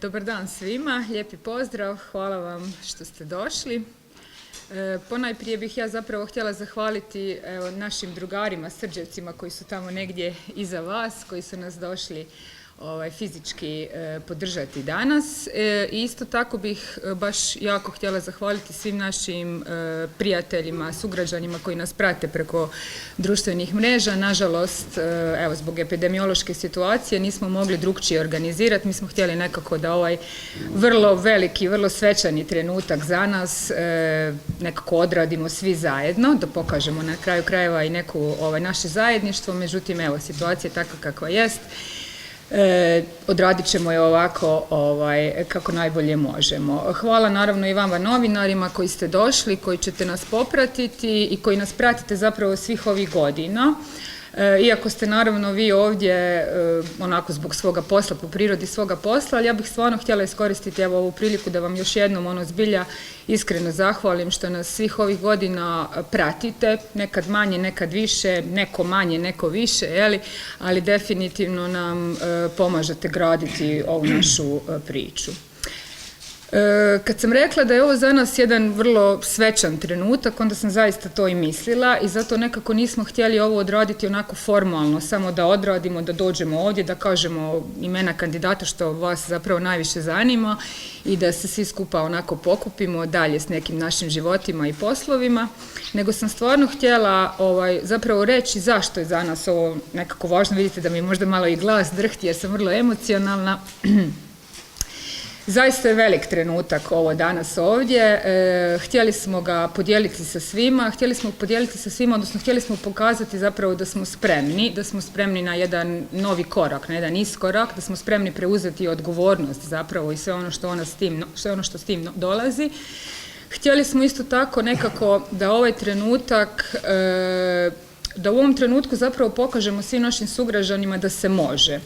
Dobar dan svima, lijepi pozdrav, hvala vam što ste došli. Ponajprije bih ja zapravo htjela zahvaliti našim drugarima, Srđevcima koji su tamo negdje iza vas, koji su nas došli fizički podržati danas. I isto tako bih baš jako htjela zahvaliti svim našim prijateljima, sugrađanima koji nas prate preko društvenih mreža. Nažalost, evo, zbog epidemiološke situacije nismo mogli drukčije organizirati. Mi smo htjeli nekako da ovaj vrlo veliki, vrlo svečani trenutak za nas nekako odradimo svi zajedno, da pokažemo na kraju krajeva i neku naše zajedništvo. Međutim, evo, situacija je takva kakva jest. Odradit ćemo je ovako kako najbolje možemo. Hvala naravno i vama novinarima koji ste došli, koji ćete nas popratiti i koji nas pratite zapravo svih ovih godina. Iako ste naravno vi ovdje onako zbog svoga posla, po prirodi svoga posla, ali ja bih stvarno htjela iskoristiti evo ovu priliku da vam još jednom zbilja iskreno zahvalim što nas svih ovih godina pratite, nekad manje, nekad više, neko manje, neko više, ali definitivno nam pomažete graditi ovu našu priču. Kad sam rekla da je ovo za nas jedan vrlo svečan trenutak, onda sam zaista to i mislila i zato nekako nismo htjeli ovo odraditi onako formalno, samo da odradimo, da dođemo ovdje, da kažemo imena kandidata što vas zapravo najviše zanima i da se svi skupa onako pokupimo dalje s nekim našim životima i poslovima, nego sam stvarno htjela zapravo reći zašto je za nas ovo nekako važno. Vidite da mi možda malo i glas drhti jer sam vrlo emocionalna. Zaista je velik trenutak ovo danas ovdje, htjeli smo ga podijeliti sa svima, odnosno htjeli smo pokazati zapravo da smo spremni na jedan novi korak, na jedan iskorak, da smo spremni preuzeti odgovornost zapravo i sve ono što s tim dolazi. Htjeli smo isto tako nekako da ovaj trenutak, da u ovom trenutku zapravo pokažemo svim našim sugrađanima da se može.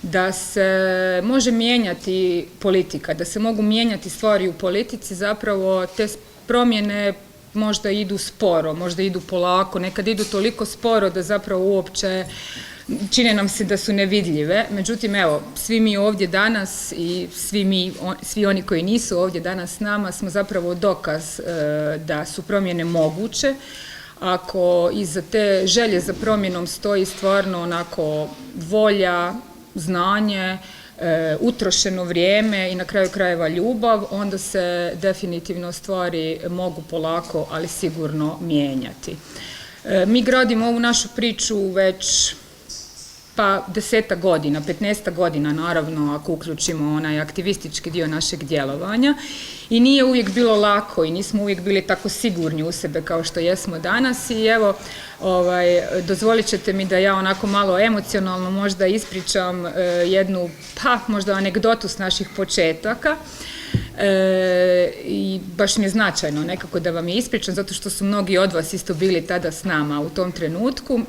Da se može mijenjati politika, da se mogu mijenjati stvari u politici, zapravo te promjene možda idu sporo, možda idu polako, nekad idu toliko sporo da zapravo uopće čine nam se da su nevidljive. Međutim, evo, svi mi ovdje danas i svi oni koji nisu ovdje danas s nama smo zapravo dokaz da su promjene moguće. Ako iza te želje za promjenom stoji stvarno onako volja, znanje, utrošeno vrijeme i na kraju krajeva ljubav, onda se definitivno stvari mogu polako, ali sigurno mijenjati. Mi gradimo ovu našu priču već 10 godina, 15 godina naravno ako uključimo onaj aktivistički dio našeg djelovanja i nije uvijek bilo lako i nismo uvijek bili tako sigurni u sebe kao što jesmo danas i evo dozvolit ćete mi da ja onako malo emocionalno možda ispričam jednu možda anegdotu s naših početaka. I baš mi je značajno nekako da vam je ispričam zato što su mnogi od vas isto bili tada s nama u tom trenutku.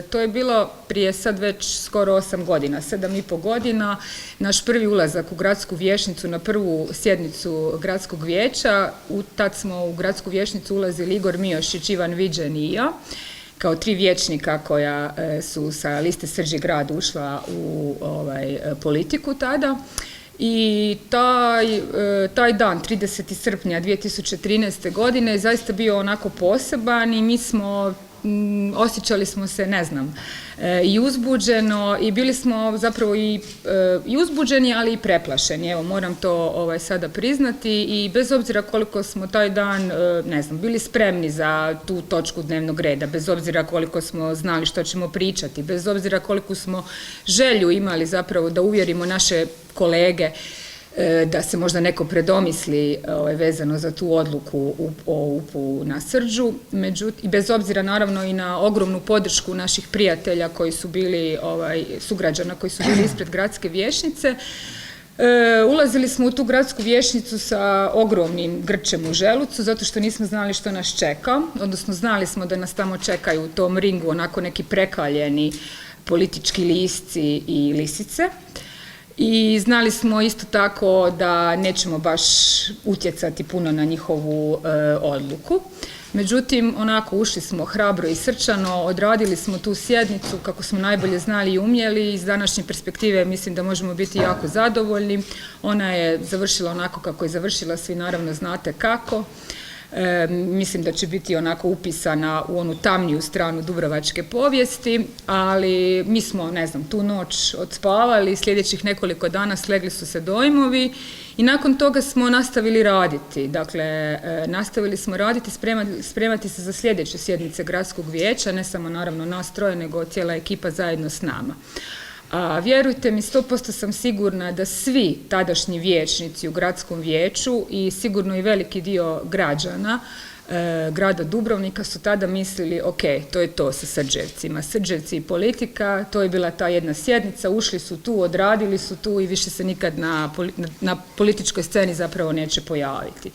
To je bilo prije sad već skoro 8 godina, 7,5 godina, naš prvi ulazak u gradsku vijećnicu na prvu sjednicu gradskog vijeća. Tad smo u gradsku vijećnicu ulazili Igor Miošić, Ivan Viđen i ja, kao 3 vijećnika koja su sa liste Srđi grad ušla u politiku tada. I taj dan, 30. srpnja 2013. godine, je zaista bio onako poseban i mi smo, osjećali smo se, ne znam, i uzbuđeno i bili smo zapravo i uzbuđeni, ali i preplašeni. Evo, moram to sada priznati i bez obzira koliko smo taj dan, ne znam, bili spremni za tu točku dnevnog reda, bez obzira koliko smo znali što ćemo pričati, bez obzira koliko smo želju imali zapravo da uvjerimo naše kolege da se možda neko predomisli vezano za tu odluku o UP-u na Srđu, i bez obzira naravno i na ogromnu podršku naših prijatelja koji su bili, sugrađana koji su bili ispred gradske vijećnice. Ulazili smo u tu gradsku vijećnicu sa ogromnim grčem u želucu zato što nismo znali što nas čeka, odnosno znali smo da nas tamo čekaju u tom ringu onako neki prekaljeni politički lisci i lisice. I znali smo isto tako da nećemo baš utjecati puno na njihovu odluku. Međutim, onako ušli smo hrabro i srčano, odradili smo tu sjednicu kako smo najbolje znali i umjeli. Iz današnje perspektive mislim da možemo biti jako zadovoljni. Ona je završila onako kako je završila, svi naravno znate kako. Mislim da će biti onako upisana u onu tamniju stranu dubrovačke povijesti, ali mi smo, ne znam, tu noć odspavali, sljedećih nekoliko dana slegli su se dojmovi i nakon toga smo nastavili raditi. Dakle, nastavili smo raditi, spremati se za sljedeće sjednice gradskog vijeća, ne samo naravno nas troje, nego cijela ekipa zajedno s nama. A vjerujte mi, 100% sam sigurna da svi tadašnji vijećnici u gradskom vijeću i sigurno i veliki dio građana grada Dubrovnika su tada mislili, ok, to je to sa Srđevcima. Srđevci i politika, to je bila ta jedna sjednica, ušli su tu, odradili su tu i više se nikad na političkoj sceni zapravo neće pojaviti.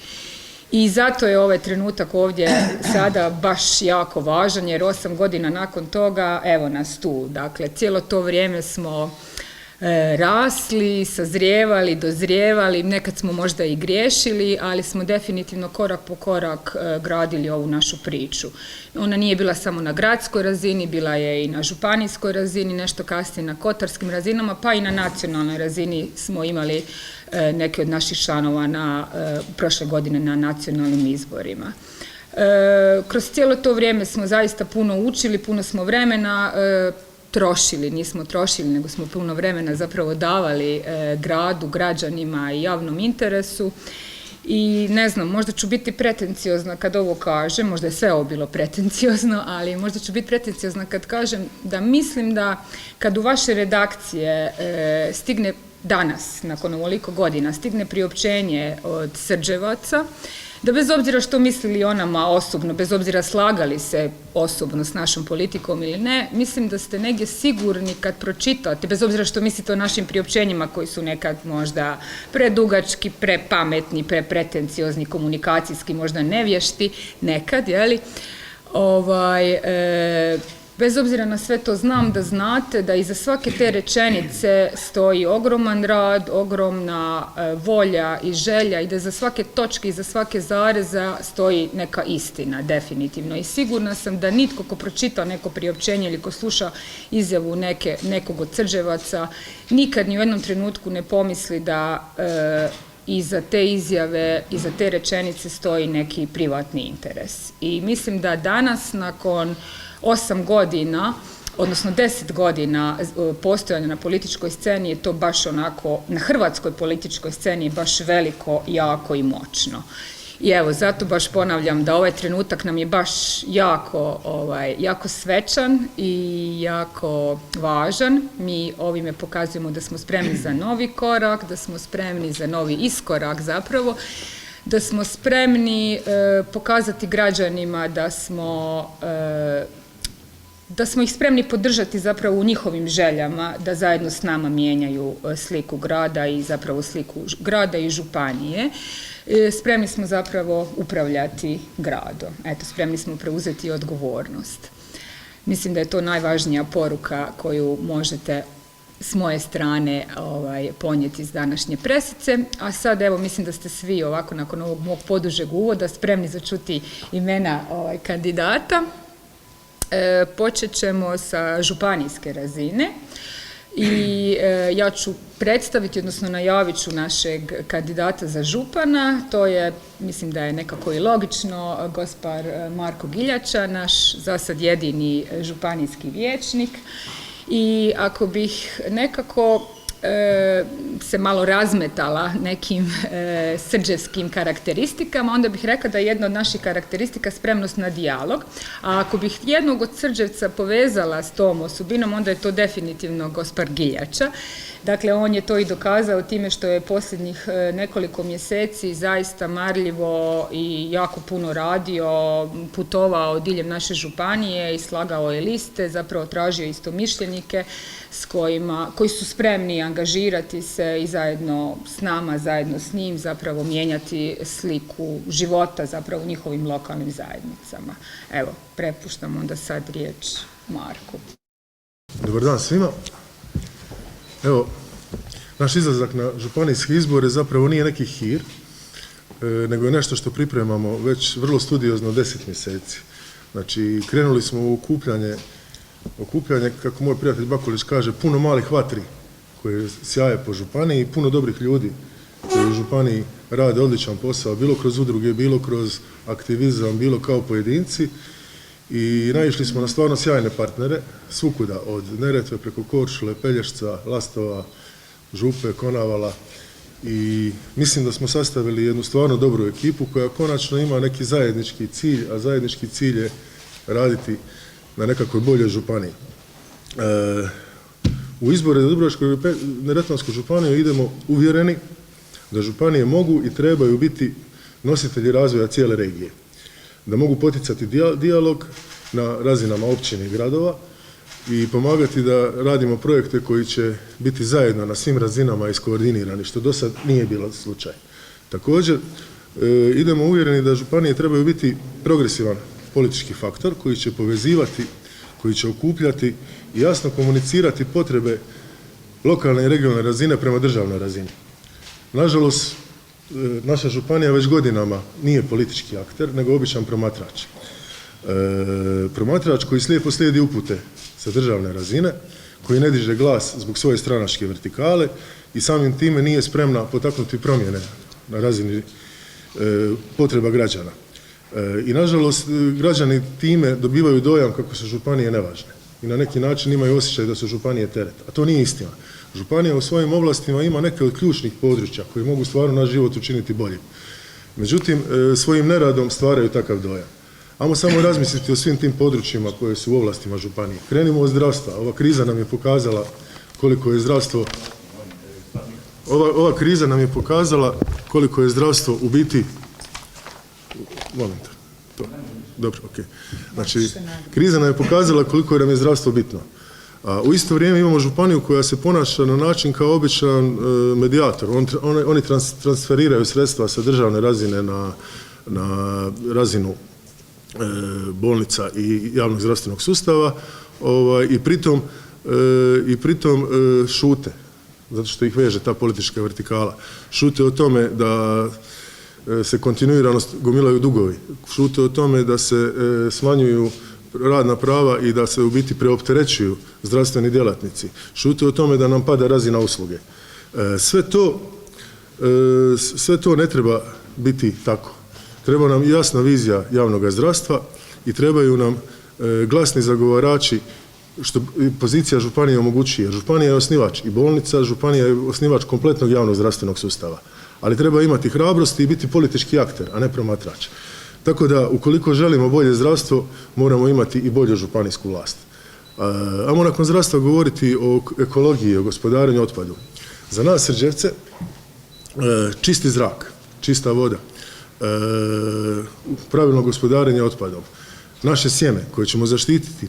I zato je ovaj trenutak ovdje sada baš jako važan, jer 8 godina nakon toga, evo nas tu. Dakle, cijelo to vrijeme smo rasli, sazrijevali, dozrijevali, nekad smo možda i griješili, ali smo definitivno korak po korak gradili ovu našu priču. Ona nije bila samo na gradskoj razini, bila je i na županijskoj razini, nešto kasnije na kotarskim razinama, pa i na nacionalnoj razini smo imali neke od naših članova prošle godine na nacionalnim izborima. Kroz cijelo to vrijeme smo zaista puno učili, puno smo vremena trošili, nismo trošili, nego smo puno vremena zapravo davali gradu, građanima i javnom interesu. I ne znam, možda ću biti pretenciozna kad ovo kažem, možda je sve ovo bilo pretenciozno, ali možda ću biti pretenciozna kad kažem da mislim da kad u vaše redakcije stigne danas, nakon ovoliko godina, stigne priopćenje od Srđevaca, da bez obzira što mislili o nama osobno, bez obzira slagali se osobno s našom politikom ili ne, mislim da ste negdje sigurni kad pročitate, bez obzira što mislite o našim priopćenjima koji su nekad možda predugački, prepametni, prepretenciozni, komunikacijski, možda nevješti, nekad, jeli, bez obzira na sve to znam da znate da iza svake te rečenice stoji ogroman rad, ogromna volja i želja i da za svake točke i za svake zareza stoji neka istina, definitivno. I sigurna sam da nitko ko pročita neko priopćenje ili ko sluša izjavu nekog od Srđevaca nikad ni u jednom trenutku ne pomisli da iza te izjave, iza te rečenice stoji neki privatni interes. I mislim da danas nakon 8 godina, odnosno 10 godina postojanja na političkoj sceni je to baš onako, na hrvatskoj političkoj sceni je baš veliko, jako i moćno. I evo, zato baš ponavljam da ovaj trenutak nam je baš jako svečan i jako važan. Mi ovime pokazujemo da smo spremni za novi korak, da smo spremni za novi iskorak zapravo, da smo spremni pokazati građanima da smo ih spremni podržati zapravo u njihovim željama da zajedno s nama mijenjaju sliku grada i zapravo sliku grada i županije. Spremni smo zapravo upravljati gradom. Eto, spremni smo preuzeti odgovornost. Mislim da je to najvažnija poruka koju možete s moje strane ponijeti iz današnje presice. A sad evo mislim da ste svi ovako nakon ovog mog podužeg uvoda spremni za čuti imena kandidata. Počet ćemo sa županijske razine i ja ću predstaviti, odnosno najavit ću našeg kandidata za župana. To je, mislim da je nekako i logično, gospar Marko Giljača, naš zasad jedini županijski vijećnik. I ako bih nekako se malo razmetala nekim srđevskim karakteristikama, onda bih rekla da je jedna od naših karakteristika spremnost na dijalog. A ako bih jednog od Srđevca povezala s tom osobinom, onda je to definitivno gospar Giljača. Dakle, on je to i dokazao time što je posljednjih nekoliko mjeseci zaista marljivo i jako puno radio, putovao diljem naše županije i slagao je liste, zapravo tražio istomišljenike koji su spremni angažirati se i zajedno s nama, zajedno s njim, zapravo mijenjati sliku života zapravo u njihovim lokalnim zajednicama. Evo, prepuštam onda sad riječ Marku. Dobar dan svima. Evo, naš izlazak na županijski izbore zapravo nije neki hir. nego je nešto što pripremamo već vrlo studiozno 10 mjeseci. Znači, krenuli smo u okupljanje, kako moj prijatelj Bakulić kaže, puno malih vatri koje sjaje po županiji i puno dobrih ljudi koji u županiji rade odličan posao, bilo kroz udruge, bilo kroz aktivizam, bilo kao pojedinci. I naišli smo na stvarno sjajne partnere, svukuda, od Neretve preko Korčule, Pelješca, Lastova, Župe, Konavala. I mislim da smo sastavili jednu stvarno dobru ekipu koja konačno ima neki zajednički cilj, a zajednički cilj je raditi na nekakvoj boljoj županiji. U izbore za Dubrovačko-neretvansku županiju idemo uvjereni da županije mogu i trebaju biti nositelji razvoja cijele regije. Da mogu poticati dijalog na razinama općine i gradova i pomagati da radimo projekte koji će biti zajedno na svim razinama iskoordinirani, što do sad nije bilo slučaj. Također, idemo uvjereni da županije trebaju biti progresivan politički faktor koji će povezivati, koji će okupljati i jasno komunicirati potrebe lokalne i regionalne razine prema državnoj razini. Nažalost, naša županija već godinama nije politički akter, nego običan promatrač. Promatrač koji slijepo slijedi upute sa državne razine, koji ne diže glas zbog svoje stranačke vertikale i samim time nije spremna potaknuti promjene na razini potreba građana. I nažalost, građani time dobivaju dojam kako su županije nevažne i na neki način imaju osjećaj da su županije teret, a to nije istina. Županija u svojim ovlastima ima neke od ključnih područja koji mogu stvarno naš život učiniti boljim. Međutim, svojim neradom stvaraju takav dojam. Ajmo samo razmisliti o svim tim područjima koje su u ovlastima županije. Krenimo od zdravstva. Ova kriza nam je pokazala koliko je zdravstvo koliko je zdravstvo u biti. Dobro, okej. Znači, kriza nam je pokazala koliko nam je zdravstvo bitno. A u isto vrijeme imamo županiju koja se ponaša na način kao običan medijator. Oni transferiraju sredstva sa državne razine na razinu bolnica i javnog zdravstvenog sustava i pritom šute, zato što ih veže ta politička vertikala. Šute o tome da se kontinuirano gomilaju dugovi, šute o tome da se smanjuju radna prava i da se u biti preopterećuju zdravstveni djelatnici, šute o tome da nam pada razina usluge. Sve to ne treba biti tako. Treba nam jasna vizija javnog zdravstva i trebaju nam glasni zagovarači, što pozicija županije omogućuje. Županija je osnivač i bolnica, županija je osnivač kompletnog javnog zdravstvenog sustava. Ali treba imati hrabrosti i biti politički akter, a ne promatrač. Tako da, ukoliko želimo bolje zdravstvo, moramo imati i bolju županijsku vlast. Ajmo nakon zdravstva govoriti o ekologiji, o gospodarenju otpadu. Za nas Srđevce, čisti zrak, čista voda, pravilno gospodarenje otpadom, naše sjeme koje ćemo zaštititi,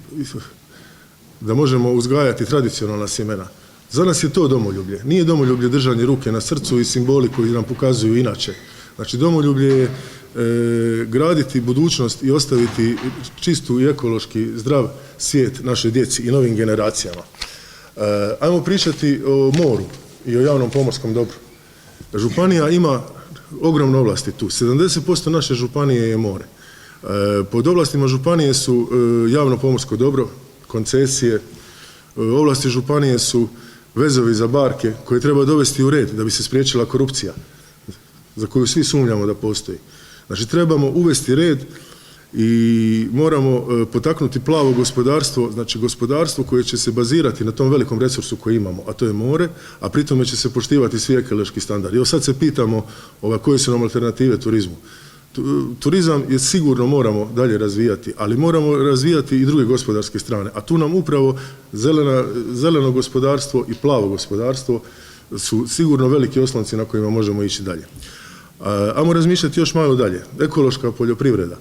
da možemo uzgajati tradicionalna sjemena. Za nas je to domoljublje. Nije domoljublje držanje ruke na srcu i simboli koji nam pokazuju inače. Znači, domoljublje je graditi budućnost i ostaviti čistu i ekološki zdrav svijet našoj djeci i novim generacijama. Ajmo pričati o moru i o javnom pomorskom dobru. Županija ima ogromne ovlasti tu. 70% naše županije je more. Pod ovlastima županije su javno pomorsko dobro, koncesije, ovlasti županije su vezovi za barke koje treba dovesti u red da bi se spriječila korupcija, za koju svi sumnjamo da postoji. Znači, trebamo uvesti red i moramo potaknuti plavo gospodarstvo, znači gospodarstvo koje će se bazirati na tom velikom resursu koji imamo, a to je more, a pritome će se poštivati svi ekološki standardi. Evo sad se pitamo koje su nam alternative turizmu. Turizam je sigurno moramo dalje razvijati, ali moramo razvijati i druge gospodarske strane, a tu nam upravo zeleno gospodarstvo i plavo gospodarstvo su sigurno veliki oslonci na kojima možemo ići dalje. Ajmo razmišljati još malo dalje. Ekološka poljoprivreda,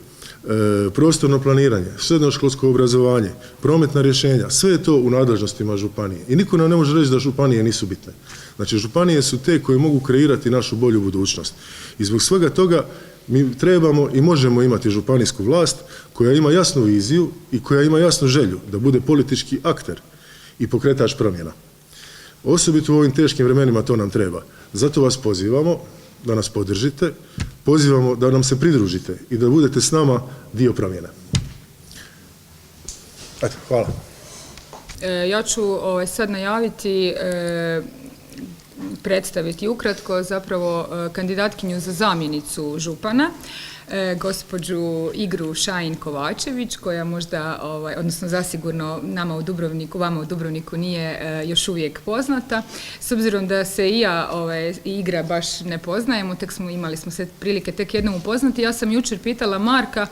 prostorno planiranje, srednjoškolsko obrazovanje, prometna rješenja, sve je to u nadležnostima županije. I niko nam ne može reći da županije nisu bitne. Znači, županije su te koje mogu kreirati našu bolju budućnost. I zbog svega toga mi trebamo i možemo imati županijsku vlast koja ima jasnu viziju i koja ima jasnu želju da bude politički akter i pokretač promjena. Osobito u ovim teškim vremenima to nam treba. Zato vas pozivamo da nas podržite, pozivamo da nam se pridružite i da budete s nama dio promjena. Eto, hvala. Ja ću sad najaviti, predstaviti ukratko zapravo kandidatkinju za zamjenicu župana, gospođu Igru Šajin Kovačević, koja možda, odnosno zasigurno nama u Dubrovniku, vama u Dubrovniku nije još uvijek poznata. S obzirom da se i ja i Igra baš ne poznajemo, imali smo se prilike tek jednom upoznati, ja sam jučer pitala Marka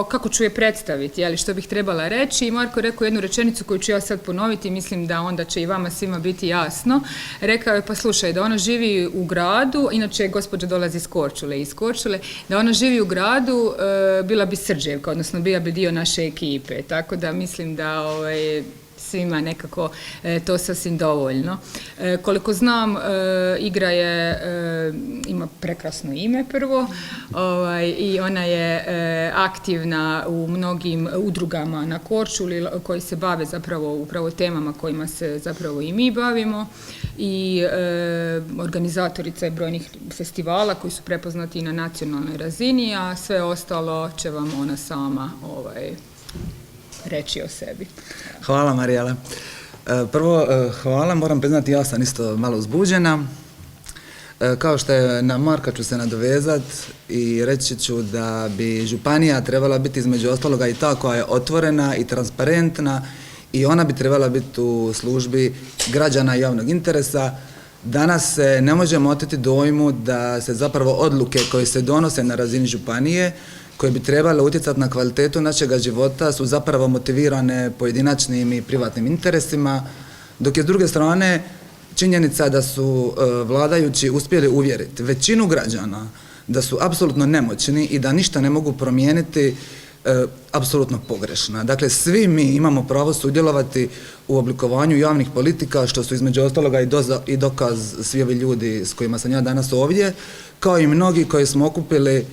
kako ću je predstaviti, što bih trebala reći, i Marko rekao jednu rečenicu koju ću ja sad ponoviti i mislim da onda će i vama svima biti jasno. Rekao je, pa slušaj, da ona živi u gradu, inače gospođa dolazi iz Korčule, da ona živi u gradu, bila bi Srđevka, odnosno bila bi dio naše ekipe, tako da mislim da svima nekako to sasvim dovoljno. Koliko znam, Igra ima prekrasno ime prvo i ona je aktivna u mnogim udrugama na Korčuli koji se bave zapravo upravo temama kojima se zapravo i mi bavimo i organizatorica je brojnih festivala koji su prepoznati i na nacionalnoj razini, a sve ostalo će vam ona sama reći o sebi. Hvala Marijela. Prvo, hvala, moram priznati, ja sam isto malo uzbuđena. Kao što je na Marka ću se nadovezat i reći ću da bi županija trebala biti između ostaloga i ta koja je otvorena i transparentna i ona bi trebala biti u službi građana javnog interesa. Danas se ne možemo oteti dojmu da se zapravo odluke koje se donose na razini županije, koje bi trebale utjecati na kvalitetu našega života, su zapravo motivirane pojedinačnim i privatnim interesima, dok je s druge strane činjenica da su vladajući uspjeli uvjeriti većinu građana da su apsolutno nemoćni i da ništa ne mogu promijeniti, apsolutno pogrešna. Dakle, svi mi imamo pravo sudjelovati u oblikovanju javnih politika, što su između ostaloga i dokaz svi ovi ljudi s kojima sam ja danas ovdje, kao i mnogi koji smo okupili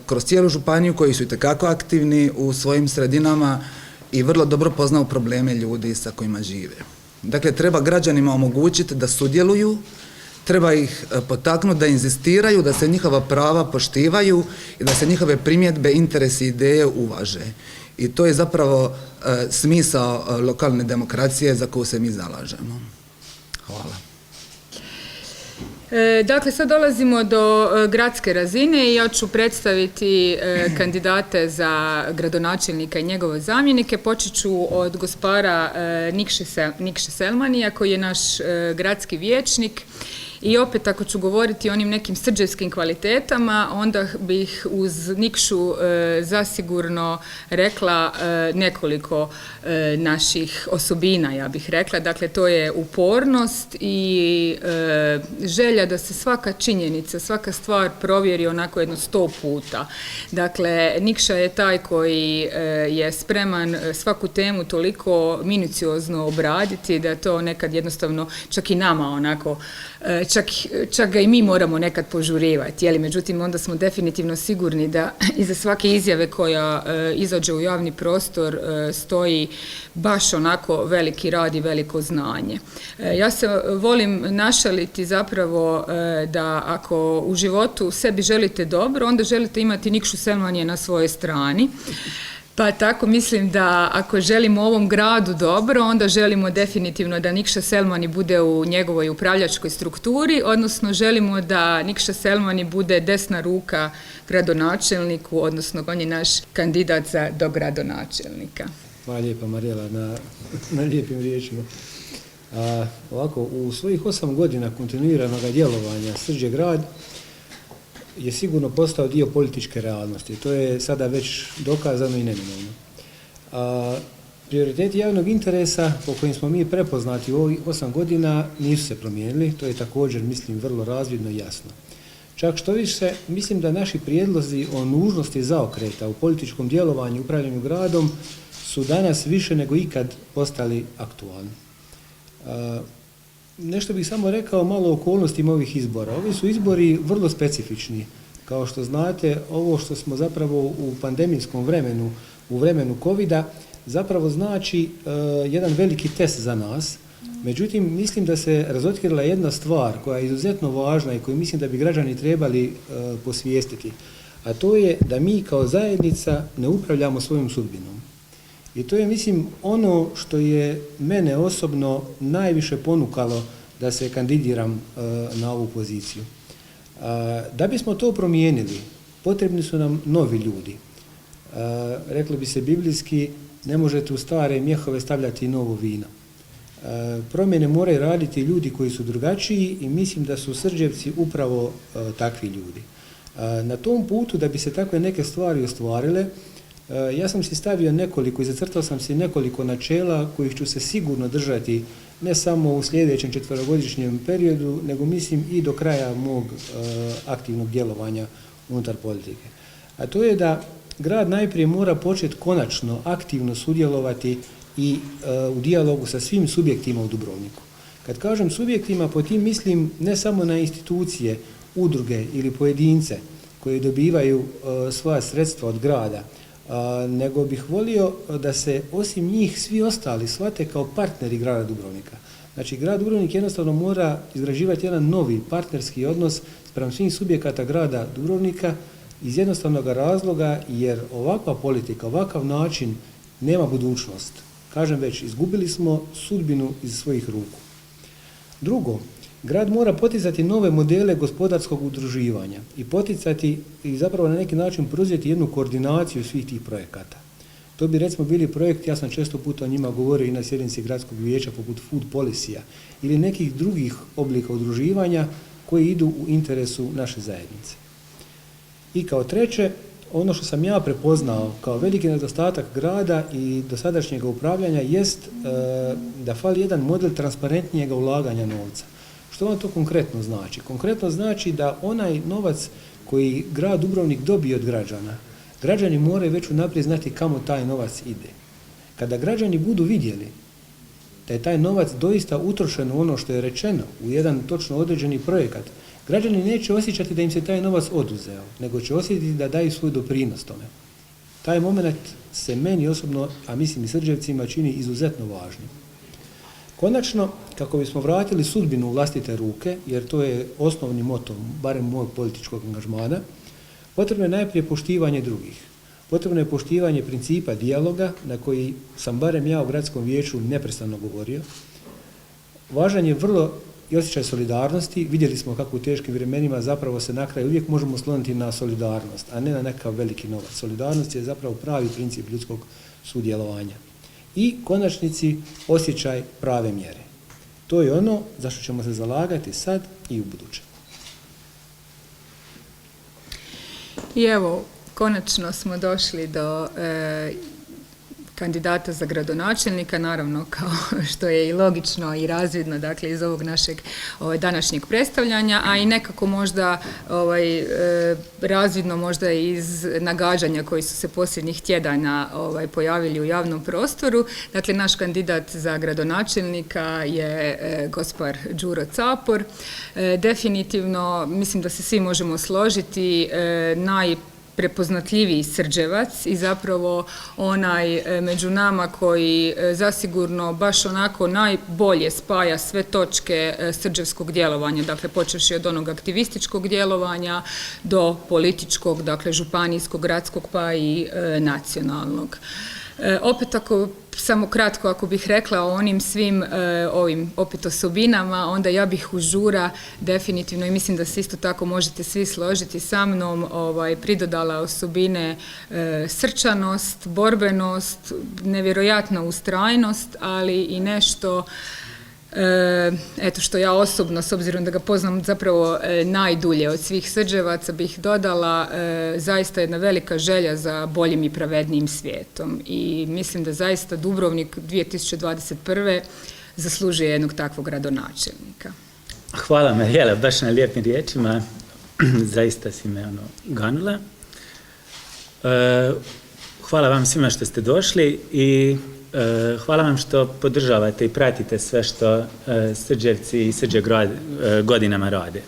kroz cijelu županiju, koji su itekako aktivni u svojim sredinama i vrlo dobro poznaju probleme ljudi sa kojima žive. Dakle, treba građanima omogućiti da sudjeluju, treba ih potaknuti da inzistiraju, da se njihova prava poštivaju i da se njihove primjedbe, interesi i ideje uvaže. I to je zapravo smisao lokalne demokracije za koju se mi zalažemo. Hvala. Dakle, sad dolazimo do gradske razine i ja ću predstaviti kandidate za gradonačelnika i njegove zamjenike. Počet ću od gospara Nikše Selmanija, koji je naš gradski vijećnik. I opet, ako ću govoriti o onim nekim srđevskim kvalitetama, onda bih uz Nikšu zasigurno rekla nekoliko naših osobina, ja bih rekla. Dakle, to je upornost i želja da se svaka činjenica, svaka stvar provjeri onako jedno 100 puta. Dakle, Nikša je taj koji je spreman svaku temu toliko minuciozno obraditi da to nekad jednostavno čak i nama onako čak ga i mi moramo nekad požurivati, međutim onda smo definitivno sigurni da iza svake izjave koja izađe u javni prostor stoji baš onako veliki rad i veliko znanje. Ja se volim našaliti zapravo da ako u životu sebi želite dobro, onda želite imati Nikšu Selmanija na svojoj strani. Pa tako mislim da ako želimo ovom gradu dobro, onda želimo definitivno da Nikša Selmani bude u njegovoj upravljačkoj strukturi, odnosno želimo da Nikša Selmani bude desna ruka gradonačelniku, odnosno on je naš kandidat za dogradonačelnika. Hvala lijepa Marijela na lijepim riječima. Ovako, u svojih 8 godina kontinuiranog djelovanja Srđe grad je sigurno postao dio političke realnosti. To je sada već dokazano i neminovno. Prioriteti javnog interesa po kojim smo mi prepoznati u ovih 8 godina nisu se promijenili. To je također, mislim, vrlo razvidno i jasno. Čak što više, mislim da naši prijedlozi o nužnosti zaokreta u političkom djelovanju i upravljanju gradom su danas više nego ikad postali aktualni. Nešto bih samo rekao malo o okolnostima ovih izbora. Ovi su izbori vrlo specifični. Kao što znate, ovo što smo zapravo u pandemijskom vremenu, u vremenu COVID-a, zapravo znači jedan veliki test za nas, Međutim, mislim da se razotkrila jedna stvar koja je izuzetno važna i koju mislim da bi građani trebali posvijestiti, a to je da mi kao zajednica ne upravljamo svojom sudbinom. I to je, mislim, ono što je mene osobno najviše ponukalo da se kandidiram na ovu poziciju. Da bismo to promijenili, potrebni su nam novi ljudi. Reklo bi se biblijski, ne možete u stare mjehove stavljati novo vino. Promjene moraju raditi ljudi koji su drugačiji i mislim da su Srđevci upravo takvi ljudi. Na tom putu da bi se takve neke stvari ostvarile, ja sam si stavio nekoliko i zacrtao sam si nekoliko načela kojih ću se sigurno držati ne samo u sljedećem 4-godišnjem periodu, nego mislim i do kraja mog aktivnog djelovanja unutar politike. A to je da grad najprije mora početi konačno aktivno sudjelovati i u dijalogu sa svim subjektima u Dubrovniku. Kad kažem subjektima, po tim mislim ne samo na institucije, udruge ili pojedince koji dobivaju svoja sredstva od grada, nego bih volio da se osim njih svi ostali shvate kao partneri grada Dubrovnika. Znači, grad Dubrovnik jednostavno mora izgrađivati jedan novi partnerski odnos spram svih subjekata grada Dubrovnika iz jednostavnog razloga jer ovakva politika, ovakav način nema budućnost. Kažem već, izgubili smo sudbinu iz svojih ruku. Drugo, grad mora poticati nove modele gospodarskog udruživanja i poticati i zapravo na neki način preuzeti jednu koordinaciju svih tih projekata. To bi recimo bili projekti, ja sam često puta o njima govorio i na sjednici gradskog vijeća poput Food Policy-a ili nekih drugih oblika udruživanja koji idu u interesu naše zajednice. I kao treće, ono što sam ja prepoznao kao veliki nedostatak grada i dosadašnjeg upravljanja jest da fali jedan model transparentnijeg ulaganja novca. Što vam to konkretno znači? Konkretno znači da onaj novac koji grad Dubrovnik dobije od građana, građani moraju već unaprijed znati kamo taj novac ide. Kada građani budu vidjeli da je taj novac doista utrošen u ono što je rečeno, u jedan točno određeni projekat, građani neće osjećati da im se taj novac oduzeo, nego će osjetiti da daju svoj doprinos tome. Taj moment se meni osobno, a mislim i Srđevcima, čini izuzetno važnim. Konačno, kako bismo vratili sudbinu u vlastite ruke, jer to je osnovni moto, barem mojeg političkog angažmana, potrebno je najprije poštivanje drugih. Potrebno je poštivanje principa dijaloga, na koji sam barem ja u gradskom vijeću neprestano govorio. Važan je vrlo i osjećaj solidarnosti. Vidjeli smo kako u teškim vremenima zapravo se na kraju uvijek možemo osloniti na solidarnost, a ne na nekakav veliki novac. Solidarnost je zapravo pravi princip ljudskog sudjelovanja. I konačnici osjećaj prave mjere. To je ono za što ćemo se zalagati sad i u buduće. I evo, konačno smo došli do kandidata za gradonačelnika, naravno kao što je i logično i razvidno, dakle, iz ovog našeg današnjeg predstavljanja, a i nekako možda razvidno možda iz nagađanja koji su se posljednjih tjedana pojavili u javnom prostoru. Dakle, naš kandidat za gradonačelnika je gospar Đuro Capor. Definitivno, mislim da se svi možemo složiti, prepoznatljiviji Srđevac i zapravo onaj među nama koji zasigurno baš onako najbolje spaja sve točke srđevskog djelovanja, dakle počevši od onog aktivističkog djelovanja do političkog, dakle županijskog, gradskog pa i nacionalnog. Opet samo kratko ako bih rekla o onim svim ovim opet osobinama, onda ja bih u Đura definitivno, i mislim da se isto tako možete svi složiti sa mnom, pridodala osobine srčanost, borbenost, nevjerojatna ustrajnost, ali i nešto eto što ja osobno, s obzirom da ga poznam zapravo najdulje od svih Srđevaca, bih dodala zaista jedna velika želja za boljim i pravednijim svijetom. I mislim da zaista Dubrovnik 2021. zaslužuje jednog takvog gradonačelnika. Hvala Marijela, baš na lijepim riječima. Zaista si me ganula. Hvala vam svima što ste došli i hvala vam što podržavate i pratite sve što Srđevci i Srđegrad godinama rade.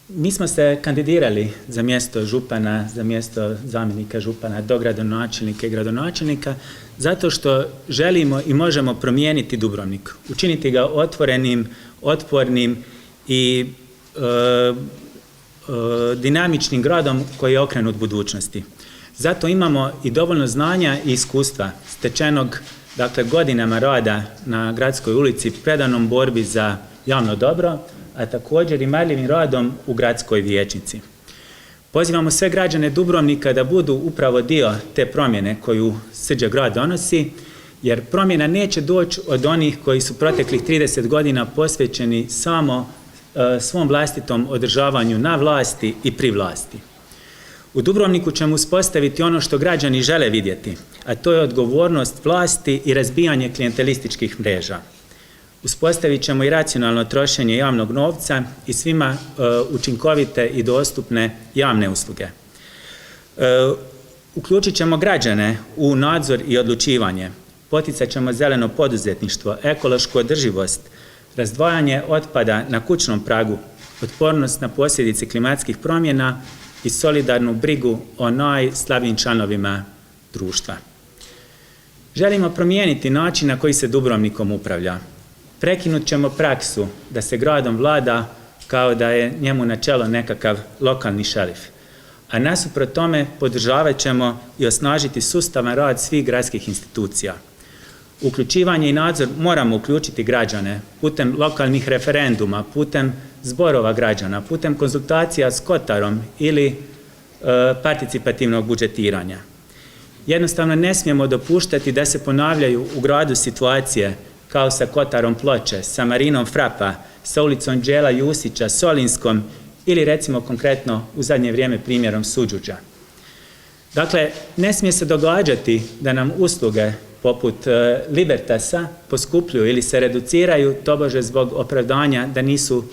Mi smo se kandidirali za mjesto župana, za mjesto zamjenika župana, dogradonačelnika i gradonačelnika, zato što želimo i možemo promijeniti Dubrovnik, učiniti ga otvorenim, otpornim i dinamičnim gradom koji je okrenut budućnosti. Zato imamo i dovoljno znanja i iskustva stečenog, dakle, godinama rada na gradskoj ulici, predanom borbi za javno dobro, a također i marljivim radom u gradskoj vijećnici. Pozivamo sve građane Dubrovnika da budu upravo dio te promjene koju Srđa grad donosi, jer promjena neće doći od onih koji su proteklih 30 godina posvećeni samo svom vlastitom održavanju na vlasti i pri vlasti. U Dubrovniku ćemo uspostaviti ono što građani žele vidjeti, a to je odgovornost vlasti i razbijanje klijentelističkih mreža. Uspostavit ćemo i racionalno trošenje javnog novca i svima učinkovite i dostupne javne usluge. Uključit ćemo građane u nadzor i odlučivanje. Poticat ćemo zeleno poduzetništvo, ekološku održivost, razdvajanje otpada na kućnom pragu, otpornost na posljedice klimatskih promjena i solidarnu brigu o najslabijim članovima društva. Želimo promijeniti način na koji se Dubrovnikom upravlja. Prekinut ćemo praksu da se gradom vlada kao da je njemu na čelo nekakav lokalni šerif, a nasuprot tome podržavat ćemo i osnažiti sustavan rad svih gradskih institucija. Uključivanje i nadzor moramo uključiti građane putem lokalnih referenduma, putem zborova građana, putem konzultacija s Kotarom ili participativnog budžetiranja. Jednostavno ne smijemo dopuštati da se ponavljaju u gradu situacije kao sa Kotarom Ploče, sa Marinom Frapa, sa ulicom Đela Jusića, Solinskom ili recimo konkretno u zadnje vrijeme primjerom Suđuđa. Dakle, ne smije se događati da nam usluge poput Libertasa poskupljuju ili se reduciraju tobože zbog opravdanja da nisu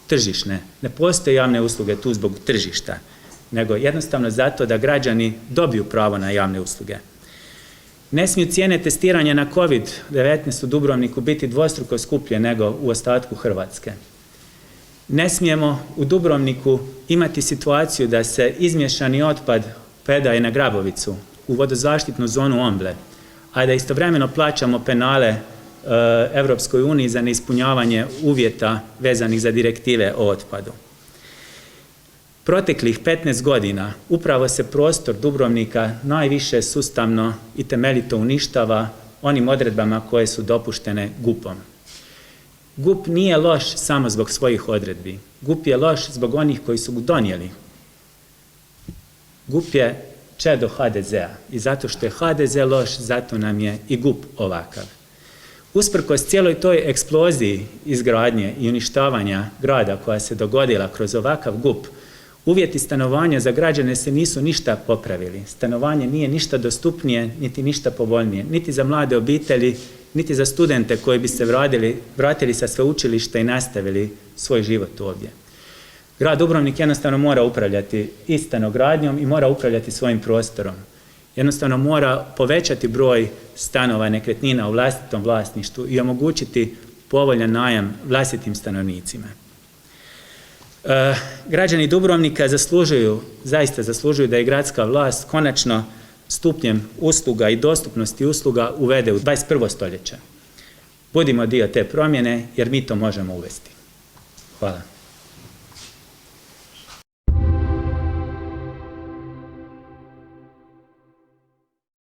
tržišne. Ne postoje javne usluge tu zbog tržišta, nego jednostavno zato da građani dobiju pravo na javne usluge. Ne smiju cijene testiranja na COVID-19 u Dubrovniku biti dvostruko skuplje nego u ostatku Hrvatske. Ne smijemo u Dubrovniku imati situaciju da se izmješani otpad predaje na Grabovicu u vodozaštitnu zonu Omble, a da istovremeno plaćamo penale Europskoj uniji za neispunjavanje uvjeta vezanih za direktive o otpadu. Proteklih 15 godina upravo se prostor Dubrovnika najviše sustavno i temeljito uništava onim odredbama koje su dopuštene GUP-om. GUP nije loš samo zbog svojih odredbi. GUP je loš zbog onih koji su ga donijeli. GUP je čedo HDZ-a i zato što je HDZ loš, zato nam je i GUP ovakav. Usprkos cijeloj toj eksploziji izgradnje i uništavanja grada koja se dogodila kroz ovakav GUP, uvjeti stanovanja za građane se nisu ništa popravili. Stanovanje nije ništa dostupnije, niti ništa povoljnije, niti za mlade obitelji, niti za studente koji bi se vratili sa sveučilišta i nastavili svoj život ovdje. Grad Dubrovnik jednostavno mora upravljati i stanogradnjom i mora upravljati svojim prostorom. Jednostavno mora povećati broj stanova, nekretnina u vlastitom vlasništvu i omogućiti povoljan najam vlastitim stanovnicima. Građani Dubrovnika zaista zaslužuju da je gradska vlast konačno stupnjem usluga i dostupnosti usluga uvede u 21. stoljeće. Budimo dio te promjene jer mi to možemo uvesti. Hvala.